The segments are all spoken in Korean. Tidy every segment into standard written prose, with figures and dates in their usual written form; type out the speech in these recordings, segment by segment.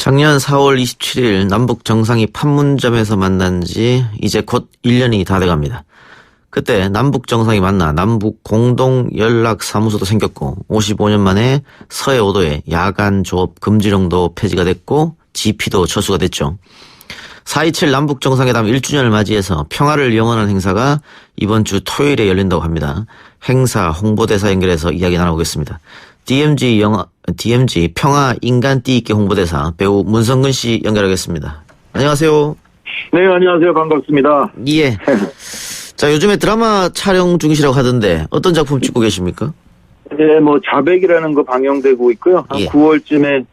작년 4월 27일 남북 정상이 판문점에서 만난 지 이제 곧 1년이 다 돼갑니다. 그때 남북 정상이 만나 남북 공동 연락 사무소도 생겼고 55년 만에 서해 5도에 야간 조업 금지령도 폐지가 됐고 GP도 철수가 됐죠. 4.27 남북 정상회담 1주년을 맞이해서 평화를 영원한 행사가 이번 주 토요일에 열린다고 합니다. 행사 홍보대사 연결해서 이야기 나눠보겠습니다. DMZ 평화 인간 띠있게 홍보대사 배우 문성근 씨 연결하겠습니다. 안녕하세요. 네, 안녕하세요. 반갑습니다. 예. 자, 요즘에 드라마 촬영 중이시라고 하던데 어떤 작품 찍고 계십니까? 네, 자백이라는 거 방영되고 있고요. 한 예. 9월쯤에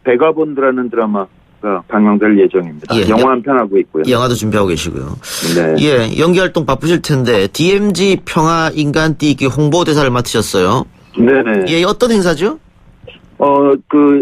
베가본드라는 드라마가 방영될 예정입니다. 예. 영화 한 편 하고 있고요. 영화도 준비하고 계시고요. 네. 예, 연기활동 바쁘실 텐데 DMZ 평화 인간 띠있게 홍보대사를 맡으셨어요. 네네. 예, 어떤 행사죠?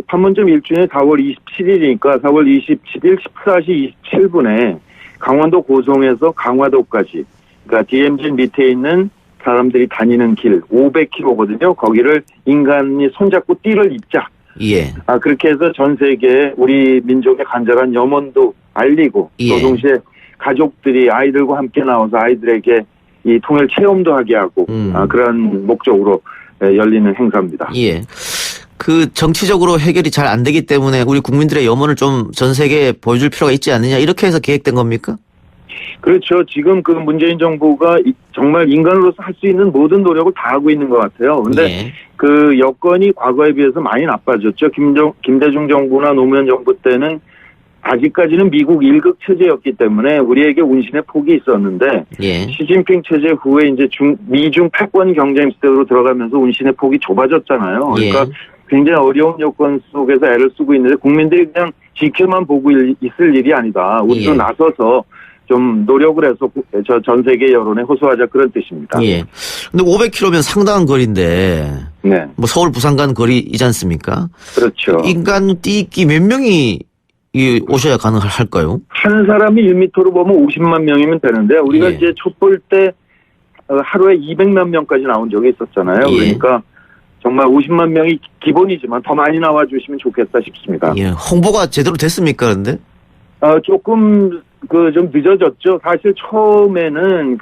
판문점 1주년 4월 27일이니까 4월 27일 14시 27분에 강원도 고성에서 강화도까지, 그러니까 DMZ 밑에 있는 사람들이 다니는 길 500km거든요. 거기를 인간이 손잡고 띠를 잇자. 예. 그렇게 해서 전 세계에 우리 민족의 간절한 염원도 알리고, 예. 또 동시에 가족들이 아이들과 함께 나와서 아이들에게 이 통일 체험도 하게 하고, 그런 목적으로 열리는 행사입니다. 예. 그 정치적으로 해결이 잘 안 되기 때문에 우리 국민들의 염원을 좀 전 세계에 보여줄 필요가 있지 않느냐, 이렇게 해서 계획된 겁니까? 그렇죠. 지금 그 문재인 정부가 정말 인간으로서 할 수 있는 모든 노력을 다 하고 있는 것 같아요. 근데 예. 그 여건이 과거에 비해서 많이 나빠졌죠. 김대중 정부나 노무현 정부 때는 아직까지는 미국 1극 체제였기 때문에 우리에게 운신의 폭이 있었는데, 예. 시진핑 체제 후에 이제 미중 패권 경쟁 시대로 들어가면서 운신의 폭이 좁아졌잖아요. 그러니까 예. 굉장히 어려운 여건 속에서 애를 쓰고 있는데 국민들이 그냥 지켜만 보고 있을 일이 아니다. 우리도 예. 나서서 좀 노력을 해서 전 세계 여론에 호소하자, 그런 뜻입니다. 예. 근데 500km면 상당한 거리인데, 네, 서울 부산 간 거리이지 않습니까? 그렇죠. 인간 띠기 몇 명이 오셔야 가능할까요? 한 사람이 1m로 보면 50만 명이면 되는데, 우리가 예. 이제 촛불 때 하루에 200만 명까지 나온 적이 있었잖아요. 예. 그러니까 정말 50만 명이 기본이지만 더 많이 나와주시면 좋겠다 싶습니다. 예. 홍보가 제대로 됐습니까, 근데? 조금 좀 늦어졌죠. 사실 처음에는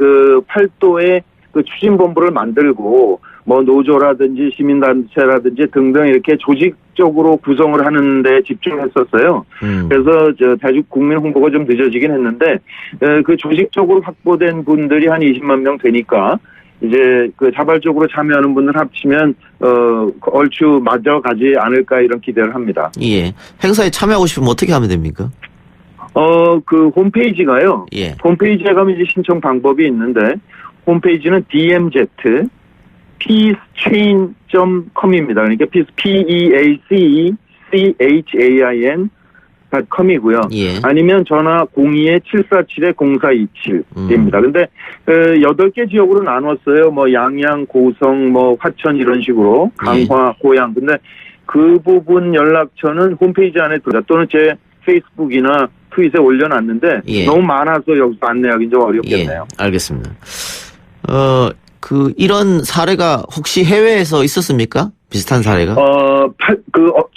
팔도에 추진본부를 만들고 노조라든지 시민단체라든지 등등 이렇게 조직적으로 구성을 하는 데 집중했었어요. 그래서 국민 홍보가 좀 늦어지긴 했는데, 그 조직적으로 확보된 분들이 한 20만 명 되니까 이제 자발적으로 참여하는 분들 합치면 얼추 맞아가지 않을까, 이런 기대를 합니다. 예. 행사에 참여하고 싶으면 어떻게 하면 됩니까? 홈페이지가요. 예. 홈페이지에 가면 이제 신청 방법이 있는데, 홈페이지는 DMZ peacechain.com입니다. 그러니까 peacechain.com이고요. 예. 아니면 전화 02-747-0427입니다. 근데 8개 지역으로 나눴어요. 양양, 고성, 화천 이런 식으로, 강화, 고양. 근데 그 부분 연락처는 홈페이지 안에 또는 제 페이스북이나 트윗에 올려놨는데, 예. 너무 많아서 여기서 안내하기 좀 어렵겠네요. 예, 알겠습니다. 이런 사례가 혹시 해외에서 있었습니까? 비슷한 사례가?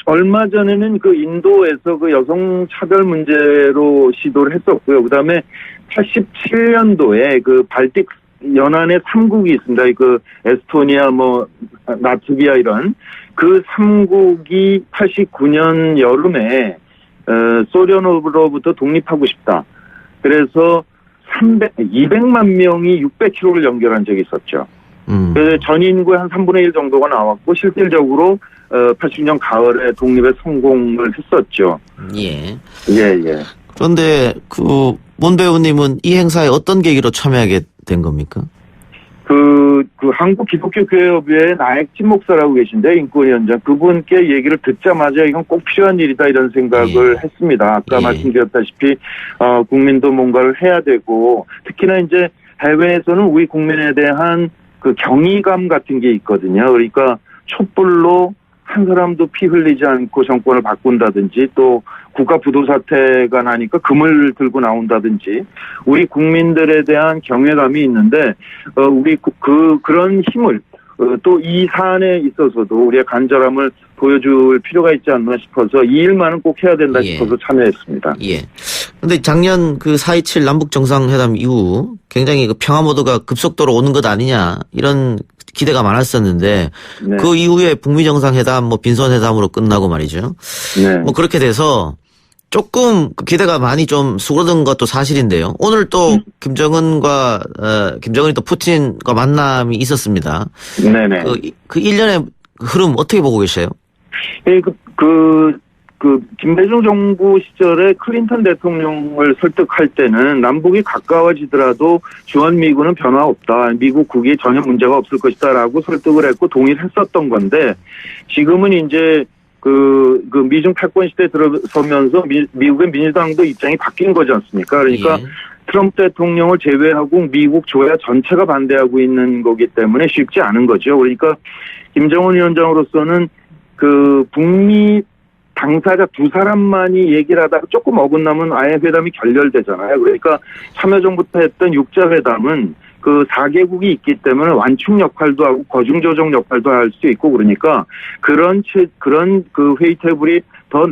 얼마 전에는 인도에서 여성 차별 문제로 시도를 했었고요. 그 다음에 87년도에 발틱 연안의 3국이 있습니다. 에스토니아, 라트비아 이런. 그 3국이 89년 여름에 소련으로부터 독립하고 싶다. 그래서 200만 명이 600km를 연결한 적이 있었죠. 그래서 전 인구의 한 3분의 1 정도가 나왔고, 실질적으로 80년 가을에 독립에 성공을 했었죠. 예. 예, 예. 그런데 문 배우님은 이 행사에 어떤 계기로 참여하게 된 겁니까? 한국기독교교회협의회 나액진 목사라고 계신데, 인권위원장, 그분께 얘기를 듣자마자 이건 꼭 필요한 일이다, 이런 생각을 예. 했습니다. 아까 예. 말씀드렸다시피 국민도 뭔가를 해야 되고, 특히나 이제 해외에서는 우리 국민에 대한 경이감 같은 게 있거든요. 그러니까 촛불로 한 사람도 피 흘리지 않고 정권을 바꾼다든지, 또 국가 부도 사태가 나니까 금을 들고 나온다든지, 우리 국민들에 대한 경외감이 있는데, 우리 그런 힘을 또 이 사안에 있어서도 우리의 간절함을 보여줄 필요가 있지 않나 싶어서 이 일만은 꼭 해야 된다 예. 싶어서 참여했습니다. 예. 근데 작년 그 4.27 남북 정상회담 이후 굉장히 그 평화 모드가 급속도로 오는 것 아니냐 이런 기대가 많았었는데 네. 그 이후에 북미 정상회담 뭐 빈손회담으로 끝나고 말이죠. 네. 뭐 그렇게 돼서 조금 그 기대가 많이 좀 수그러든 것도 사실인데요. 오늘 또 김정은이 또 푸틴과 만남이 있었습니다. 네네. 그 1년의 흐름 어떻게 보고 계세요? 예, 김대중 정부 시절에 클린턴 대통령을 설득할 때는 남북이 가까워지더라도 주한미군은 변화 없다. 미국 국익에 전혀 문제가 없을 것이다라고 설득을 했고 동의를 했었던 건데 지금은 이제 그 미중 패권 시대에 들어서면서 미국의 민주당도 입장이 바뀐 거지 않습니까? 그러니까 예. 트럼프 대통령을 제외하고 미국 조야 전체가 반대하고 있는 거기 때문에 쉽지 않은 거죠. 그러니까 김정은 위원장으로서는 그 북미 당사자 두 사람만이 얘기를 하다가 조금 어긋나면 아예 회담이 결렬되잖아요. 그러니까 참여정부터 했던 육자회담은 그 4개국이 있기 때문에 완충 역할도 하고 거중조정 역할도 할 수 있고 그러니까 그런 그 회의 테이블이 더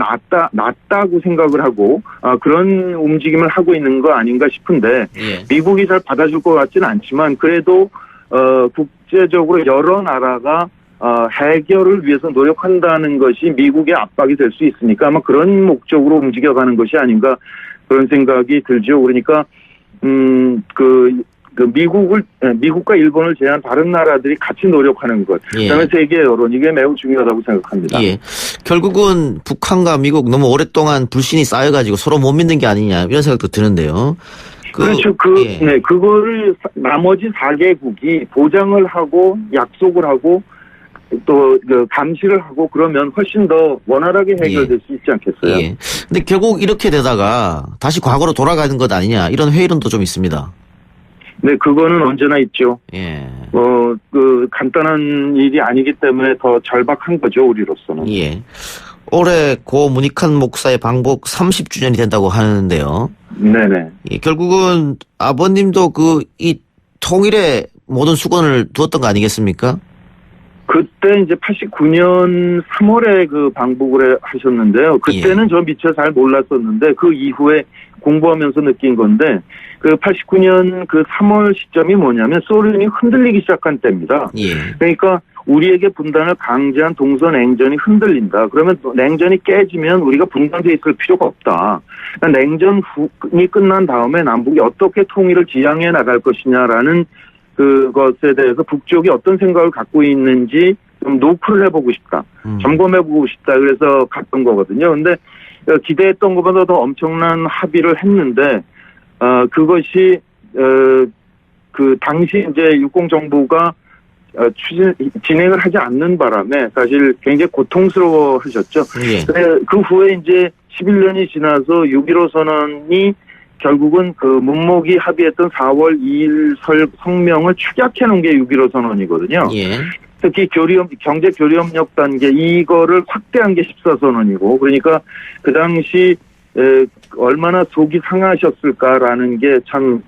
낫다고 생각을 하고 그런 움직임을 하고 있는 거 아닌가 싶은데 예. 미국이 잘 받아줄 것 같지는 않지만 그래도 국제적으로 여러 나라가 해결을 위해서 노력한다는 것이 미국의 압박이 될 수 있으니까 아마 그런 목적으로 움직여가는 것이 아닌가 그런 생각이 들죠. 그러니까 미국과 일본을 제외한 다른 나라들이 같이 노력하는 것, 예. 그다음에 세계 여론 이게 매우 중요하다고 생각합니다. 예. 결국은 북한과 미국 너무 오랫동안 불신이 쌓여가지고 서로 못 믿는 게 아니냐 이런 생각도 드는데요. 그렇죠. 예. 네, 그거를 나머지 4개국이 보장을 하고 약속을 하고 또 감시를 하고 그러면 훨씬 더 원활하게 해결될 수 있지 않겠어요? 예. 근데 결국 이렇게 되다가 다시 과거로 돌아가는 것 아니냐 이런 회의론도 좀 있습니다. 네, 그거는 언제나 있죠. 예. 간단한 일이 아니기 때문에 더 절박한 거죠, 우리로서는. 예. 올해 고 문익환 목사의 방북 30주년이 된다고 하는데요. 네네. 예, 결국은 아버님도 이 통일에 모든 수건을 두었던 거 아니겠습니까? 그때 이제 89년 3월에 그 방북을 하셨는데요. 그때는 저 미처 잘 몰랐었는데 그 이후에 공부하면서 느낀 건데 그 89년 그 3월 시점이 뭐냐면 소련이 흔들리기 시작한 때입니다. 예. 그러니까 우리에게 분단을 강제한 동서 냉전이 흔들린다. 그러면 냉전이 깨지면 우리가 분단돼 있을 필요가 없다. 그러니까 냉전이 끝난 다음에 남북이 어떻게 통일을 지향해 나갈 것이냐라는 그것에 대해서 북쪽이 어떤 생각을 갖고 있는지 좀 노크를 해보고 싶다. 점검해보고 싶다. 그래서 갔던 거거든요. 근데 기대했던 것보다 더 엄청난 합의를 했는데 그것이 그 당시 이제 육공정부가 진행을 하지 않는 바람에 사실 굉장히 고통스러워 하셨죠. 예. 그 후에 이제 11년이 지나서 6.15 선언이 결국은 그 문목이 합의했던 4월 2일 성명을 축약해 놓은 게 6.15 선언이거든요. 예. 특히 경제 교류협력 단계 이거를 확대한 게 14선언이고 그러니까 그 당시 얼마나 속이 상하셨을까라는 게 참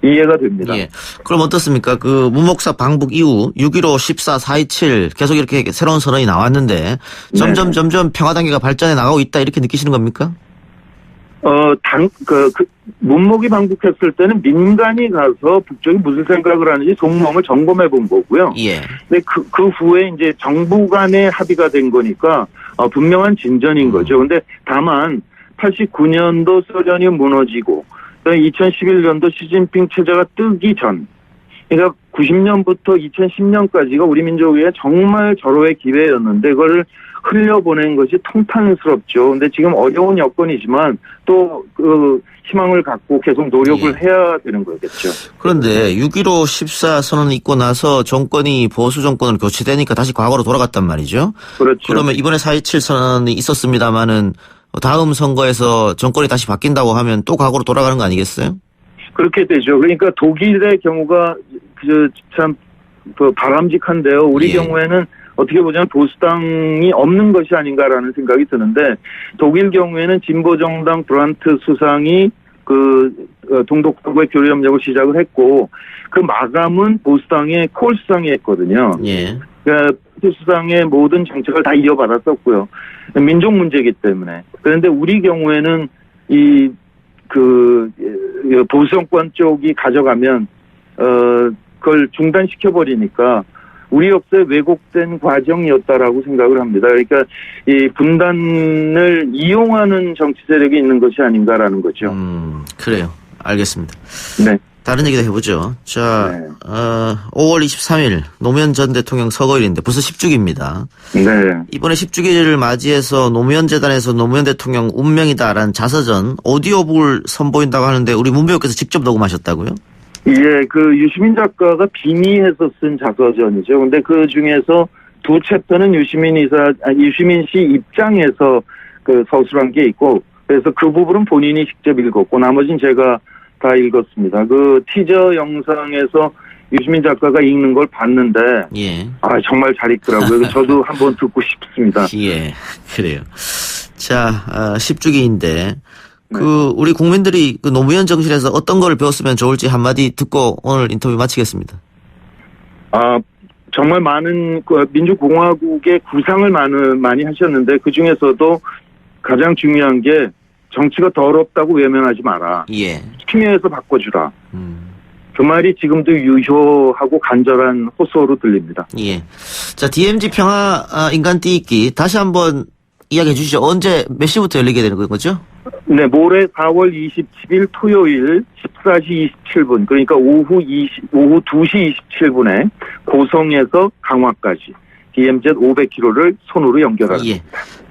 이해가 됩니다. 예. 그럼 어떻습니까? 그 문목사 방북 이후 6.15, 14, 4.27 계속 이렇게 새로운 선언이 나왔는데 점점 평화 단계가 발전해 나가고 있다 이렇게 느끼시는 겁니까? 문목이 방북했을 때는 민간이 가서 북쪽이 무슨 생각을 하는지 속마음을 점검해 본 거고요. 예. 근데 그 후에 이제 정부 간의 합의가 된 거니까 분명한 진전인 거죠. 근데 다만 89년도 소련이 무너지고 2011년도 시진핑 체제가 뜨기 전, 그러니까 90년부터 2010년까지가 우리 민족의 정말 절호의 기회였는데 그걸 흘려보낸 것이 통탄스럽죠. 근데 지금 어려운 여건이지만 또 희망을 갖고 계속 노력을 해야 되는 거겠죠. 그런데 6.15, 14 선언이 있고 나서 정권이 보수 정권으로 교체되니까 다시 과거로 돌아갔단 말이죠. 그렇죠. 그러면 이번에 4.27 선언이 있었습니다마는 다음 선거에서 정권이 다시 바뀐다고 하면 또 과거로 돌아가는 거 아니겠어요? 그렇게 되죠. 그러니까 독일의 경우가 참 바람직한데요. 우리 경우에는 어떻게 보자면 보수당이 없는 것이 아닌가라는 생각이 드는데 독일 경우에는 진보정당 브란트 수상이 동독하고의 교류 협력을 시작을 했고 그 마감은 보수당의 콜수당이 했거든요. 예. 그러니까 보수당의 모든 정책을 다 이어받았었고요. 민족 문제이기 때문에. 그런데 우리 경우에는 보수 정권 쪽이 가져가면 그걸 중단시켜 버리니까 우리 역사에 왜곡된 과정이었다라고 생각을 합니다. 그러니까 이 분단을 이용하는 정치 세력이 있는 것이 아닌가라는 거죠. 그래요. 알겠습니다. 네. 다른 얘기도 해보죠. 자, 네. 5월 23일 노무현 전 대통령 서거일인데 벌써 10주기입니다. 네. 이번에 10주기를 맞이해서 노무현재단에서 노무현 대통령 운명이다라는 자서전 오디오북을 선보인다고 하는데 우리 문배우께서 직접 녹음하셨다고요? 예, 유시민 작가가 빙의해서 쓴 자서전이죠. 근데 그 중에서 두 챕터는 유시민 씨 입장에서 서술한 게 있고, 그래서 그 부분은 본인이 직접 읽었고, 나머지는 제가 다 읽었습니다. 티저 영상에서 유시민 작가가 읽는 걸 봤는데, 예. 정말 잘 읽더라고요. 저도 한번 듣고 싶습니다. 예, 그래요. 자, 10주기인데, 우리 국민들이 노무현 정신에서 어떤 걸 배웠으면 좋을지 한마디 듣고 오늘 인터뷰 마치겠습니다. 정말 많은 민주공화국의 구상을 많이 하셨는데 그 중에서도 가장 중요한 게 정치가 더럽다고 외면하지 마라. 예. 심의해서 바꿔주라. 그 말이 지금도 유효하고 간절한 호소로 들립니다. 예. 자, DMZ 평화 인간 띄기 다시 한번 이야기해 주시죠. 언제 몇 시부터 열리게 되는 거죠? 네, 모레 4월 27일 토요일 14시 27분, 그러니까 오후 2시 27분에 고성에서 강화까지 DMZ 500km를 손으로 연결합니다. 예.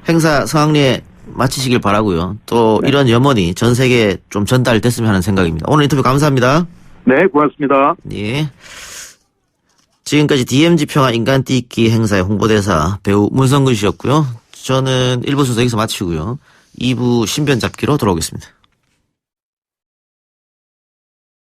행사 성황리에 마치시길 바라고요. 또 네. 이런 염원이 전 세계에 좀 전달됐으면 하는 생각입니다. 오늘 인터뷰 감사합니다. 네, 고맙습니다. 예. 지금까지 DMZ 평화 인간 띄기 행사의 홍보대사 배우 문성근 씨였고요. 저는 1부 순서 여기서 마치고요. 2부 신변 잡기로 돌아오겠습니다.